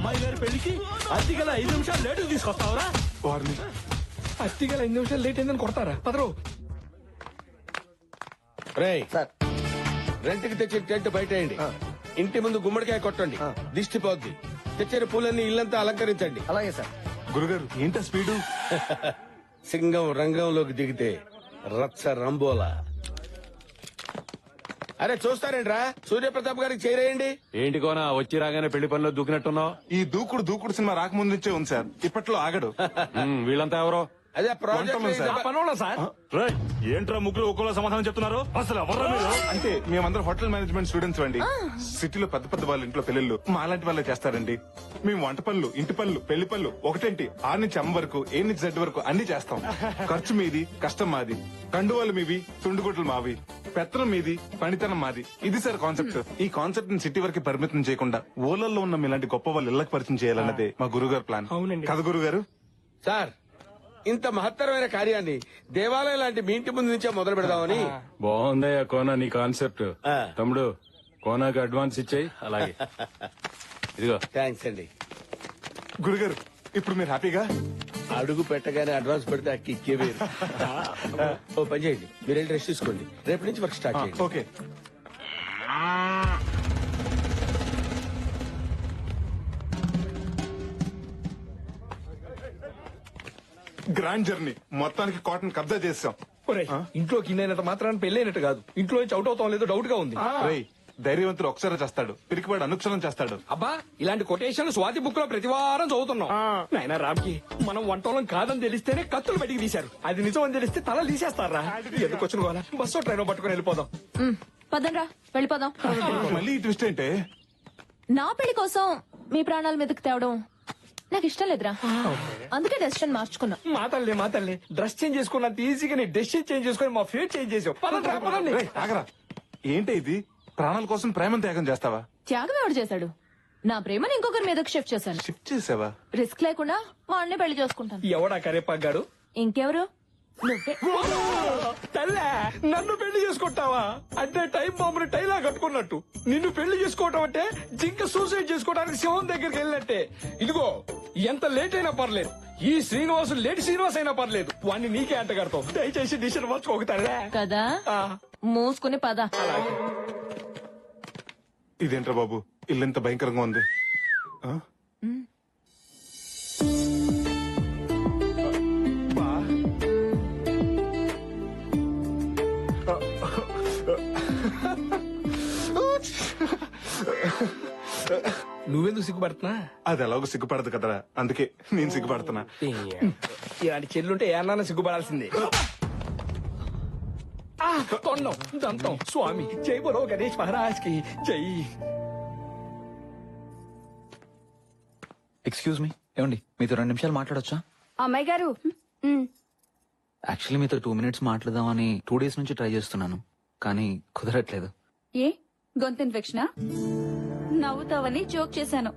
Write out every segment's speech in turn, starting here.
అమ్మాయి గారి పెళ్లికి అతిగల 5 నిమిషాలు లేటు తీసుకొస్తావరా? వారిని అత్తిగల 5 నిమిషాలు లేట్ అయిందని కొడతారా? పదరు. రేయ్ సార్ రెంట్కి తెచ్చిన టెంట్ బయటేయండి. ఇంటి ముందు గుమ్మడికాయ కొట్టండి, దిష్టి పోద్ది. తెచ్చిన పూలన్నీ ఇల్లంతా అలంకరించండి. అలాగే సార్. గురుగారు ఏంటా స్పీడు? సింగం రంగంలోకి దిగితే రచ్చ రంబోలా. అరే చూస్తారేంట్రా, సూర్యప్రతాప్ గారికి చేరేయండి. ఏంటి కోనా వచ్చి రాగానే పెళ్లి పనిలో దూకినట్టున్నావు? ఈ దూకుడు సినిమా రాకముందు నుంచే ఉంది సార్. ఇప్పట్లో ఆగడు. వీళ్ళంతా ఎవరో? అదే వంటలు సార్. ప్రాజెక్ట్ సార్ రేయ్, ఏంట్రా ముగ్గురు ఒక్కోలా సమాధానం చెప్తున్నారు? అసలు ఎవర్రా మీరు? అంటే మేమందరం హోటల్ మేనేజ్మెంట్ స్టూడెంట్స్ అండి. సిటీలో పెద్ద వాళ్ళ ఇంట్లో పెళ్లిళ్ళు మాలాంటి వాళ్ళే చేస్తారండి. మేము వంట పనులు, ఇంటి పనులు, పెళ్లి పనులు ఒకటేంటి 6 నుంచి M వరకు, A నుంచి Z వరకు అన్ని చేస్తాం. ఖర్చు మీది, కష్టం మాది. కండువాలు మీవి, తుండుగుడ్లు మావి. పెత్తనం మీది, పనితనం మాది. ఇది సార్ కాన్సెప్ట్. ఈ కాన్సెప్ట్ ని సిటీ వరకు పరిమితం చేయకుండా ఊళ్ళల్లో ఉన్న మీలాంటి గొప్ప వాళ్ళు ఇళ్లకు పరిచయం చేయాలన్నదే మా గురుగారు ప్లాన్. అవునండి. కదా గురుగారు? సార్, ఇంత మహత్తరమైన కార్యాన్ని దేవాలయం లాంటి మీ ఇంటి ముందు నుంచే మొదలు పెడదామని. బాగుందయ్యా కోనా నీ కాన్సెప్ట్. ఆ. తమ్ముడు కోనాకి అడ్వాన్స్ ఇచ్చాయి. అలాగే ఇదిగో. థ్యాంక్స్ అండి. గురుగారు ఇప్పుడు మీరు హ్యాపీగా? అడుగు పెట్టగానే అడ్వాన్స్ పెడితే ఆ కిక్కే వేరు. ఓ పని చేయండి, మీరు వెళ్ళి రెస్ట్ తీసుకోండి. రేపు నుంచి వర్క్ స్టార్ట్ చేయండి. ఓకే. గ్రాండ్ జర్నీ మొత్తానికి కాటన్ కబ్జా చేసాం. ఒరేయ్, ఇంట్లోకి ఇన్నైనంత మాత్రాన్ని పెళ్ళైనట్టు కాదు. ఇంట్లో నుంచి అవుట్ అవుతాం లేదో డౌట్ గా ఉంది. రేయ్, ధైర్యవంతుడు ఒకసారి చేస్తాడు, పిరికివాడు అనుక్షరం చేస్తాడు. అబ్బా, ఇలాంటి కొటేషన్ స్వాతి బుక్ లో ప్రతి వారం చదువుతున్నాం. నాయనా రామ్కి మనం వంటోళం కాదని తెలిస్తేనే కత్తులు బయటికి తీశారు. అది నిజం అని తెలిస్తే తల తీసేస్తారా? ఎందుకు వచ్చిన గోల? బస్సు ట్రైన్ పట్టుకుని వెళ్ళిపోదాం. పదండ్రా వెళ్ళిపోదాం. మళ్ళీ ఈ ట్విస్ట్ ఏంటే? నా పెళ్లి కోసం మీ ప్రాణాల మీదకి తేవడం నాకు ఇష్టం లేదురా. అందుకే డెసిషన్ మార్చుకున్నా. మాతల్లి డ్రెస్ చేంజ్ చేసుకున్నంత ఈజీగా నీ డెసిషన్ చేంజ్ చేసుకుని మా ఫేట్ చేంజ్ చేసావు. పదండ్రా, పదండి. రేయ్, ఆగరా. ఏంటే ఇది? ప్రాణాల కోసం ప్రేమ త్యాగం చేస్తావా? త్యాగం ఎవడు చేశాడు? నా ప్రేమను ఇంకొకరి మీదకి షిఫ్ట్ చేశాను. షిఫ్ట్ చేసావా? రిస్క్ లేకుండా వాడిని పెళ్లి చేసుకుంటాను. ఎవడా కరేపాగాడు? ఇంకెవరు? నువ్వే. తల్లే, నన్ను పెళ్లి చేసుకుంటావా? అంటే టైం బాంబుని టైలా కట్టుకున్నట్టు నిన్ను పెళ్లి చేసుకోవటం అంటే జింక సూసైడ్ చేసుకోవడానికి శివం దగ్గరికి వెళ్ళినట్టే. ఇదిగో, ఎంత లేట్ అయినా పర్లేదు, ఈ శ్రీనివాసు లేట్ శ్రీనివాస్ అయినా పర్లేదు, వాణ్ణి నీకే అంట కడతావు. దయచేసి డిసిషన్ మార్చుకోగతారా? కదా, మూసుకుని పద. ఇదేంట్రా బాబు, ఇల్లు ఎంత భయంకరంగా ఉంది. ఆ? బా. నువ్వెందుకు సిగ్గుపడుతున్నా? అది ఎలాగో సిగ్గుపడదు కదరా, అందుకే నేను సిగ్గుపడుతున్నా. ఇలాంటి చెల్లుంటే ఏమన్నా సిగ్గుపడాల్సిందే. తొండం దంతం స్వామి జై బరో గణేష్ మహారాజ్ కి జై. ఎక్స్క్యూజ్ మీ, ఏమండి మీతో 2 నిమిషాలు మాట్లాడొచ్చా? అమ్మాయి గారు, యాక్చువల్లీ మీతో 2 మినిట్స్ మాట్లాడదామని 2 డేస్ నుంచి ట్రై చేస్తున్నాను, కానీ కుదరట్లేదు. ఏ గొంతు ఇన్ఫెక్షనా? నవ్వుతావని జోక్ చేశాను.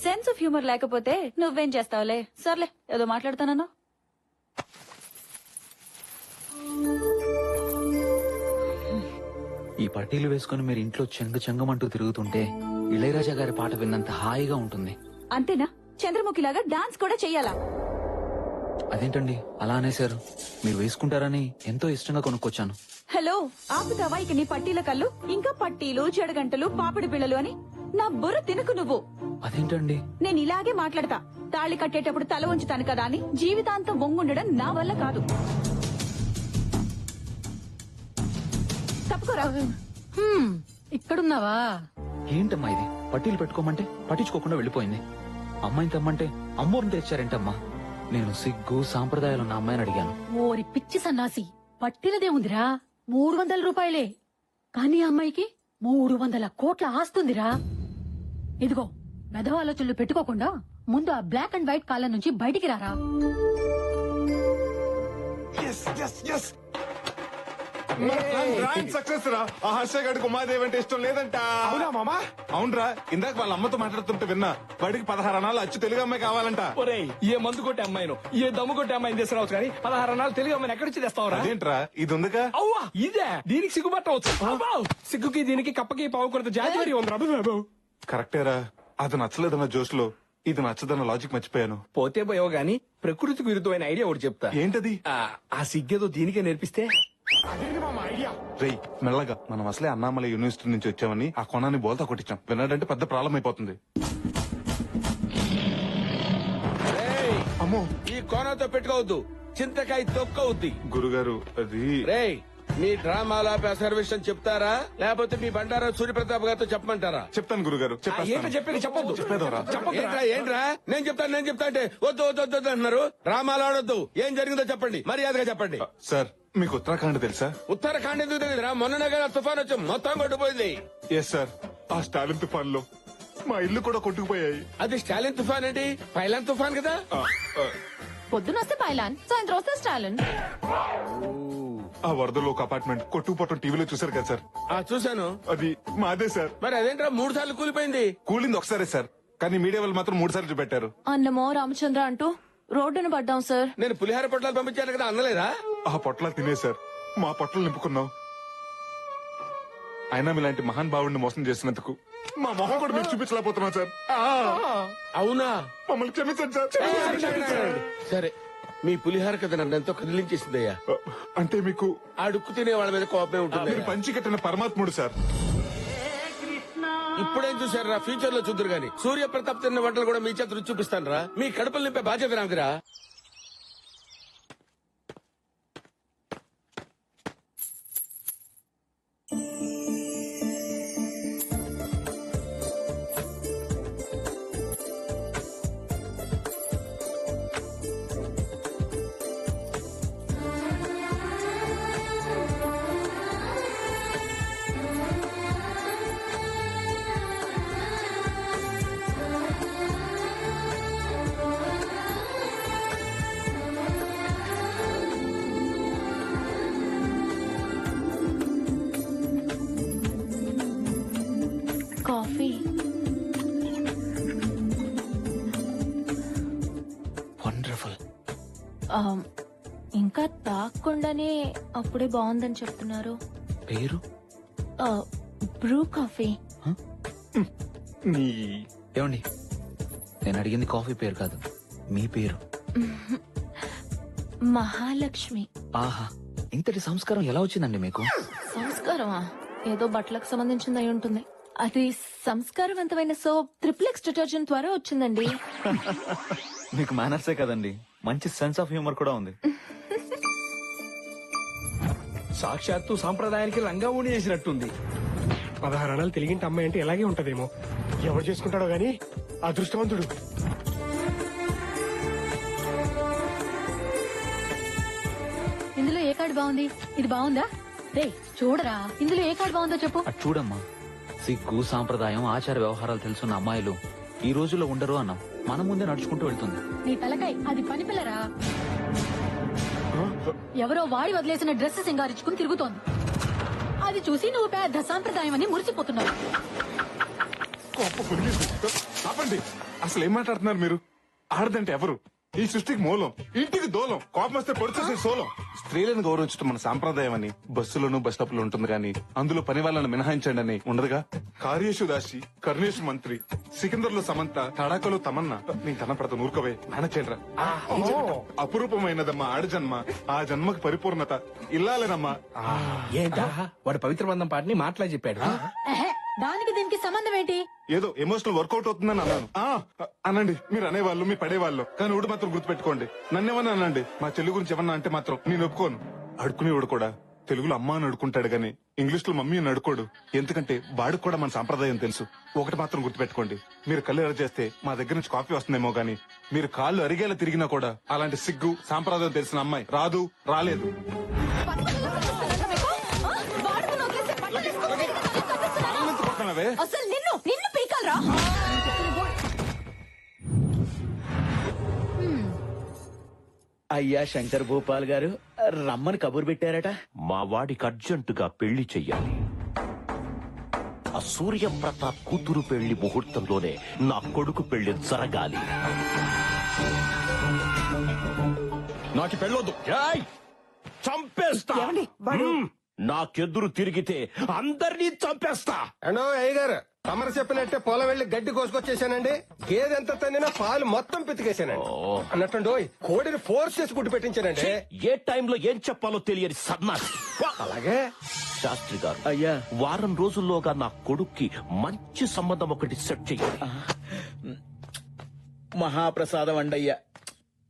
సెన్స్ ఆఫ్ హ్యూమర్ లేకపోతే నువ్వేం చేస్తావులే. సర్లే, ఏదో మాట్లాడతానన్నా. ఈ పట్టీలు వేసుకుని మీరు ఇంట్లో చెంగమంటూ తిరుగుతుంటే ఇళయరాజా గారి పాట విన్నంత హాయిగా ఉంటుంది. అంతేనా? చంద్రముఖిలాగా డాన్స్ కూడా చెయ్యాలా? అదేంటండి అలా అనేశారు? మీరు వేసుకుంటారని ఎంతో ఇష్టంగా కొనుక్కొచ్చాను. హలో, ఆపుతావా ఇక నీ పట్టీల కళ్ళు? ఇంకా పట్టీలు, జడగంటలు, పాపిడి పిల్లలు అని నా బుర్ర తినకు నువ్వు. అదేంటండి? నేను ఇలాగే మాట్లాడతా. తాళి కట్టేటప్పుడు తల ఉంచుతాను కదా అని జీవితాంతం వంగుండడం నా వల్ల కాదు. తప్పుకోరా. ఇక్కడున్నావా? ఏంటమ్మా ఇది? పట్టీలు పెట్టుకోమంటే పట్టించుకోకుండా వెళ్ళిపోయింది. అమ్మాయిని తెమ్మంటే అమ్మోరిని తెచ్చారేంటమ్మా? నేను సిగ్గు సాంప్రదాయాలున్న అమ్మాయిని అడిగాను. ఓరి పిచ్చి సన్నాసి, పట్టినదే ఉందిరా 300 రూపాయలే, కానీ అమ్మాయికి 300 కోట్ల ఆస్తుందిరా. ఇదిగో, మెదవ ఆలోచనలు పెట్టుకోకుండా ముందు ఆ బ్లాక్ అండ్ వైట్ కాలం నుంచి బయటికి రారా. సక్సెస్ రా. ఆ హర్ష గడికి ఉమాదేవి అంటే ఇష్టం లేదంట. అవునా మామా? అవునరా, ఇందాక వాళ్ళ అమ్మతో మాట్లాడుతుంటే విన్నా. వాడికి 16 అనాలు అచ్చు తెలుగు అమ్మాయి కావాలంట. ఒరేయ్, ఏ మందు కొట్టే అమ్మాయిను, ఏ దమ్ము కొట్టే అమ్మాయిని తీసుకురావచ్చు కానీ 16 అన్నాలు తెలుగు అమ్మాయిని ఎక్కడి నుంచి తెస్తావరా? అదేంట్రా, ఇది ఉందిగా. అవ్వా, ఇదే దీనికి సిగ్గుపట్టవచ్చు. సిగ్గుకి దీనికి కప్పకి పావుకొడత జాతి మరి ఉంది. కరెక్టేరా, అది నచ్చలేదన్న జోష్ లో ఇది నచ్చదన్న లాజిక్ మర్చిపోయాను. పోతే పోయావు గాని ప్రకృతికి విరుద్ధమైన ఐడియా ఒకటి చెప్తా. ఏంటది? ఆ సిగ్గేదో దీనికే నేర్పిస్తే. రేయ్ మెల్లగా, మనం అసలే అన్నామలై యూనివర్సిటీ నుంచి వచ్చామని ఆ కొనాన్ని బోల్తా కొట్టించాం. విన్నాడంటే పెద్ద ప్రాబ్లం అయిపోతుంది. రేయ్, అమ్మో ఈ కోనతో పెట్టుకోవద్దు, చింతకాయ తొక్కవుద్ది. గురుగారు అది రేయ్, మీ డ్రామాల విషయం చెప్తారా లేకపోతే మీ బండారా సూర్యప్రతాప్ గారితో చెప్పమంటారా? చెప్తాను గురుగారు. ఏంటో చెప్పేది చెప్పొద్దు. చెప్పేదోరా? ఏంట్రా నేను చెప్తా అంటే వద్దు వద్దు వద్దు అంటున్నారు. డ్రామాలు ఆడొద్దు, ఏం జరిగిందో చెప్పండి, మర్యాదగా చెప్పండి. సార్ మీకు ఉత్తరాఖండ్ తెలుసా? ఉత్తరాఖండ్ ఎందుకు తెలియదురా? మొన్ననే కదా తుఫాన్ వచ్చి మొత్తం కొట్టుపోయింది. ఎస్ సార్, ఆ స్టాలిన్ తుఫాన్ లో మా ఇల్లు కూడా కొట్టుకుపోయాయి. అది స్టాలిన్ తుఫాన్ ఏంటి, పైలాన్ తుఫాన్ కదా. పొద్దున వస్తే పైలాన్, సాయంత్రం వస్తే స్టాలిన్. ఆ వరదలో ఒక అపార్ట్మెంట్ కొట్టుకుపోవటం టీవీలో చూసారు కదా సార్? చూశాను. అది మాదే సార్. మరి అదేంట్రా 3 సార్లు కూలిపోయింది? కూలింది ఒకసారే సార్, కానీ మీడియా వాళ్ళు మాత్రం 3 సార్లు చూపెట్టారు. అన్నమో రామచంద్ర అంటూ రోడ్డున పడ్డాం సార్. నేను పులిహార పొట్లాలు పంపించాను కదా, అన్నలేదా? ఆ పొట్లాలు తినే సార్ మా పొట్టలు నింపుకున్నాం. అయినా మీలాంటి మహాన్ భావుడిని మోసం చేసినందుకు మా మొహం కూడా మీకు చూపించలేకపోతున్నాం సార్. అవునా? మమ్మల్ని క్షమించండి సార్. సరే, మీ పులిహార కథ నన్ను ఎంతో కదిలించేసిందయ్యా. అంటే మీకు అడుక్కు తినే వాళ్ళ మీద కోపమే ఉంటుంది. మీరు పంచి కట్టిన పరమాత్ముడు సార్. ఇప్పుడేం చూసారా, ఫ్యూచర్ లో చూద్దరు గాని సూర్య ప్రతాప్ తిన్న వంటలు కూడా మీ చేత రుచి చూపిస్తాను రా. మీ కడుపులు నింపే బాధ్యత నాదిరా. కాఫీ. వండర్ఫుల్. ఇంకా తాగకుండానే అప్పుడే బాగుందని చెప్తున్నారు. పేరు? Bru coffee. ఏమండి, నేను అడిగింది కాఫీ పేరు కాదు, మీ పేరు. మహాలక్ష్మి. ఆహా, ఇంతటి సంస్కారం ఎలా వచ్చిందండి మీకు? సంస్కారమా? ఏదో బట్టలకు సంబంధించింది అయి ఉంటుంది. అది సంస్కారవంతమైన సోప్ ట్రిప్లెక్స్ డిటర్జెంట్ ద్వారా వచ్చిందండి. మీకు మేనర్సే కదండి, మంచి సెన్స్ ఆఫ్ హ్యూమర్ కూడా ఉంది. సాక్షాత్తు సాంప్రదాయానికి రంగా ఊడి చేసినట్టుంది. 16 అణాలు తెలిగింటి అమ్మాయి అంటే ఎలాగే ఉంటదేమో. ఎవరు చేసుకుంటాడో గాని అదృష్టవంతుడు. ఇందులో ఏ కార్డు బాగుంది? ఇది బాగుందా? రే చూడరా, ఇందులో ఏ కార్డు బాగుందో చెప్పు. అటు చూడమ్మా, సిగ్గు సాంప్రదాయం ఆచార వ్యవహారాలు తెలుసున్న అమ్మాయిలు ఈ రోజుల్లో ఉండరు అన్నాం. మన ముందే నడుచుకుంటూ వెళ్తుంది. నీ తలకాయ అది పని పిల్లరా. ఎవరో వాడి వదిలేసిన డ్రెస్ సింగారించుకుని తిరుగుతోంది. అది చూసి నువ్వు పెద్ద సాంప్రదాయం అని మురిసిపోతున్నావు. ఆపండి, అసలు ఏం మాట్లాడుతున్నారు మీరు? ఆడదంటే ఎవరు? ఈ సృష్టికి మూలం, ఇంటికి దూలం, కోపం వస్తే పొడిచేసే సోలం. స్త్రీలను గౌరవించడం మన సాంప్రదాయం అని బస్సులోను బస్ స్టాప్ లో ఉంటుంది కానీ అందులో పని వాళ్ళని మినహాయించండి అని ఉండదుగా. కార్యేషు దాసి, కర్ణేషు మంత్రి, సికిందర్ లో సమంత, తడాకలో తమన్నా. నేను కనపడతా నూరుకోవే నానచేండ్రా. అపురూపమైనదమ్మా ఆడజన్మ, ఆ జన్మకి పరిపూర్ణత ఇల్లాలేనమ్మా. ఏంటా వాడు పవిత్ర బంధం పాటని మాటలా చెప్పాడు. ఎహె, దానికి దీనికి సంబంధం ఏంటి? ఏదో ఎమోషనల్ వర్కౌట్ అవుతుందని అన్నాను. అనండి, మీరు అనేవాళ్ళు, మీ పడేవాళ్ళు, కానీ ఊడు మాత్రం గుర్తుపెట్టుకోండి. నన్నేమన్నా అనండి, మా చెల్లి గురించి ఏమన్నా అంటే మాత్రం నేను ఒప్పుకోను. అడుకునేవాడు కూడా తెలుగులో అమ్మ అని అడుకుంటాడు గానీ ఇంగ్లీష్ లో మమ్మీ అని అడుకోడు. ఎందుకంటే వాడికి కూడా మన సాంప్రదాయం తెలుసు. ఒకటి మాత్రం గుర్తుపెట్టుకోండి, మీరు కళ్ళు ఎర్ర చేస్తే మా దగ్గర నుంచి కాఫీ వస్తుందేమో గానీ మీరు కాళ్ళు అరిగేలా తిరిగినా కూడా అలాంటి సిగ్గు సాంప్రదాయం తెలిసిన అమ్మాయి రాదు, రాలేదు. అసలు నిన్ను పీకాలరా? అయ్యా శంకర్ భూపాల్ గారు రమ్మని కబురు పెట్టారట. మా వాడికి అర్జెంటుగా పెళ్లి చెయ్యాలి. ఆ సూర్య ప్రతాప్ కూతురు పెళ్లి ముహూర్తంలోనే నా కొడుకు పెళ్లి జరగాలి. నాకు పెళ్ళొద్దు, చంపేస్తా. నాకెదురు తిరిగితే అందరినీ చంపేస్తా. అయ్య గారు, తమరు చెప్పినట్టే పొలం వెళ్లి గడ్డి కోసుకొచ్చేసానండి. గేదె ఎంత తన్నినా పాలు మొత్తం పితికేసానండి. అన్నట్టు కోడిని ఫోర్స్ చేసి గుడ్డు పెట్టించానండి. ఏ టైంలో ఏం చెప్పాలో తెలియని సన్నాసి. అలాగే శాస్త్రి గారు, అయ్యా, వారం రోజుల్లోగా నా కొడుక్కి మంచి సంబంధం ఒకటి సెట్ చెయ్యాలి. మహాప్రసాదం అండయ్యా.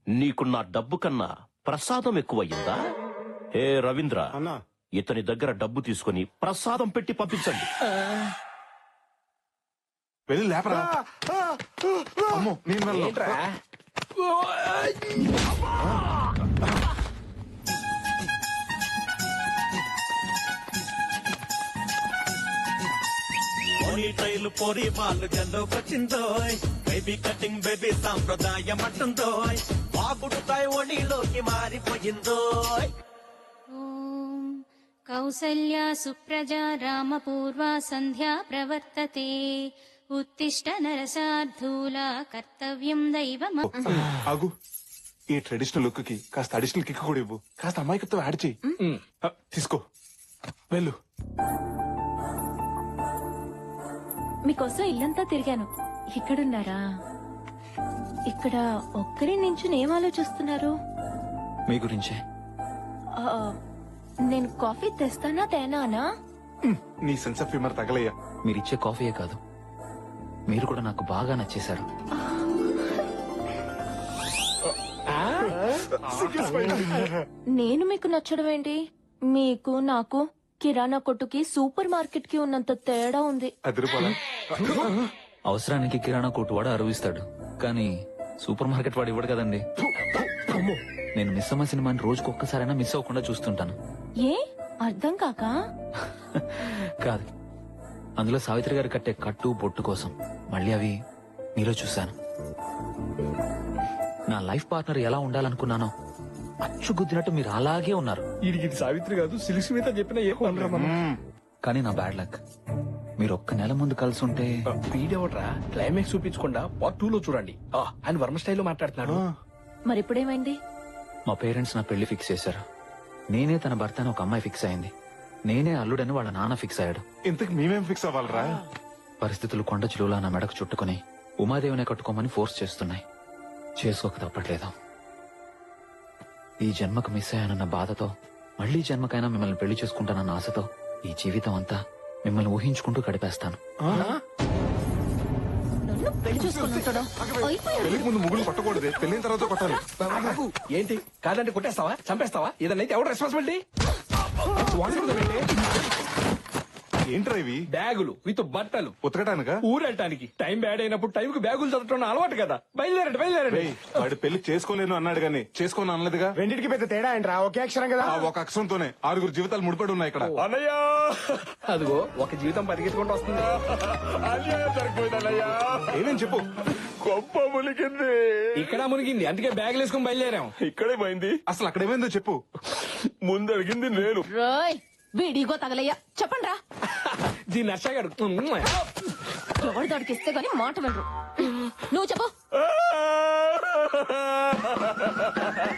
నీకు నా డబ్బు కన్నా ప్రసాదం ఎక్కువయ్యిందా? ఏ రవీంద్ర, ఇతని దగ్గర డబ్బు తీసుకుని ప్రసాదం పెట్టి పంపించండి. వెళ్ళి లేపరా. అమ్మో, నేను వెళ్ళను. ట్రైలు పోరి పాలు జల్లోకొచ్చిందో, బేబీ కటింగ్ బేబీ సాంప్రదాయం అంటుందో, బాగుడుతాయి ఒడిలోకి మారిపోయిందో. కౌసల్యా సుప్రజా రామపూర్వా సంధ్యా ప్రవర్తతే, ఉత్తిష్ట నరసార్థూలా కర్తవ్యం దైవం. ఆగు, ఈ ట్రెడిషనల్ లుక్ కి కాస్త అడిషనల్ కిక్ కూడా ఇవ్వు. కాస్త అమాయకత్వం యాడ్ చెయ్యి. తీసుకో, వెళ్ళు. మీకోసం ఇల్లంతా తిరిగాను. ఇక్కడున్నారా? ఇక్కడ ఒక్కరి నుంచి ఏం ఆలోచిస్తున్నారు? మీ గురించే. ఆ, నేను కాఫీ తెస్తానా తేనానా? నీ సెన్స్ ఆఫ్ హ్యూమర్ తగలయ్యా. మీరిచ్చే కాఫీయే కాదు, మీరు కూడా నాకు బాగా నచ్చేశారు. నేను మీకు నచ్చడం ఏంటి? మీకు నాకు కిరాణా కొట్టుకి సూపర్ మార్కెట్ కి ఉన్నంత తేడా ఉంది. అవసరానికి కిరాణా కొట్టు వాడు అరువిస్తాడు, కానీ సూపర్ మార్కెట్ వాడు ఇవ్వడు కదండి. నేను మిస్ అమ్మ సినిమాని రోజుకు ఒక్కసారైనా మిస్ అవ్వకుండా చూస్తుంటాను. ఏ అర్థం కాక? కాదు, అందులో సావిత్రి గారు కట్టే కట్టు బొట్టు కోసం మళ్ళీ అవి మీలో చూశాను. నా లైఫ్ పార్ట్నర్ ఎలా ఉండాలనుకున్నానో అచ్చు గుద్దినట్టు మీరు అలాగే ఉన్నారు. ఇది సావిత్రి కాదు, సిలిసి మీద చెప్పిన ఏ పనురా మనం. కానీ నా బ్యాడ్ లక్, మీరు ఒక్క నెల ముందు కలిసి ఉంటే. వీడెవట్రా క్లైమాక్స్ చూపించకుండా పార్ట్ 2 లో చూడండి. ఆయన వర్మ స్టైల్లో మాట్లాడుతున్నాడు. మరి ఇప్పుడేమైంది? మా పేరెంట్స్ నా పెళ్లి ఫిక్స్ చేశారు. నేనే తన భర్త అని ఒక అమ్మాయి ఫిక్స్ అయింది. నేనే అల్లుడని వాళ్ళ నాన్న ఫిక్స్ అయ్యాడు. ఇంతకు మేమేం ఫిక్స్ అవ్వాలరా? పరిస్థితులు కొండ చిలువలా నా మెడకు చుట్టుకుని ఉమాదేవినే కట్టుకోమని ఫోర్స్ చేస్తున్నాయి. చేసుకోక తప్పట్లేదు. ఈ జన్మకు మిస్ అయ్యానన్న బాధతో, మళ్లీ జన్మకైనా మిమ్మల్ని పెళ్లి చేసుకుంటానన్న ఆశతో ఈ జీవితం అంతా మిమ్మల్ని ఊహించుకుంటూ గడిపేస్తాను. పెళ్లికి ముందు ముగ్గులు కొట్టకూడదు, పెళ్లిన తర్వాత కొట్టాలి. ఏంటి కాదంటే కొట్టేస్తావా, చంపేస్తావా? ఏదన్నా అయితే ఎవరు రెస్పాన్సిబిలిటీ? ఏంట్రా ఇవి? బ్యాగులు విత్ బట్టలు ఉతకడానికా? ఊరెళ్ళటానికి. టైం బ్యాడ్ అయినప్పుడు టైం కు బ్యాగులు చదవటం అలవాటు కదా. బయలుదేరండి. వాడు పెళ్లి చేసుకోలేను అన్నాడు గానీ చేసుకోను అనలేదుగా. రెండింటికి పెద్ద తేడా ఏంట్రా? ఒకే అక్షరం కదా. ఒక అక్షరంతోనే 6 జీవితాలు ముడిపడి ఉన్నాయి ఇక్కడ. అన్నయ్య, అదిగో ఒక జీవితం పరిగెత్తుకుంటూ వస్తుంది. ఏమేం చెప్పు. గొప్ప మునిగింది. ఇక్కడ మునిగింది, అందుకే బ్యాగులు వేసుకుని బయలుదేరాం. ఇక్కడే పోయింది. అసలు అక్కడేమైందో చెప్పు. ముందు అడిగింది నేను. వీడిగో తగలయ్యా, చెప్పండి రా. దీన్ని నచ్చగాడు. ఎవరు దొడికిస్తే గానీ మాట వినరు. నువ్వు చెప్పు.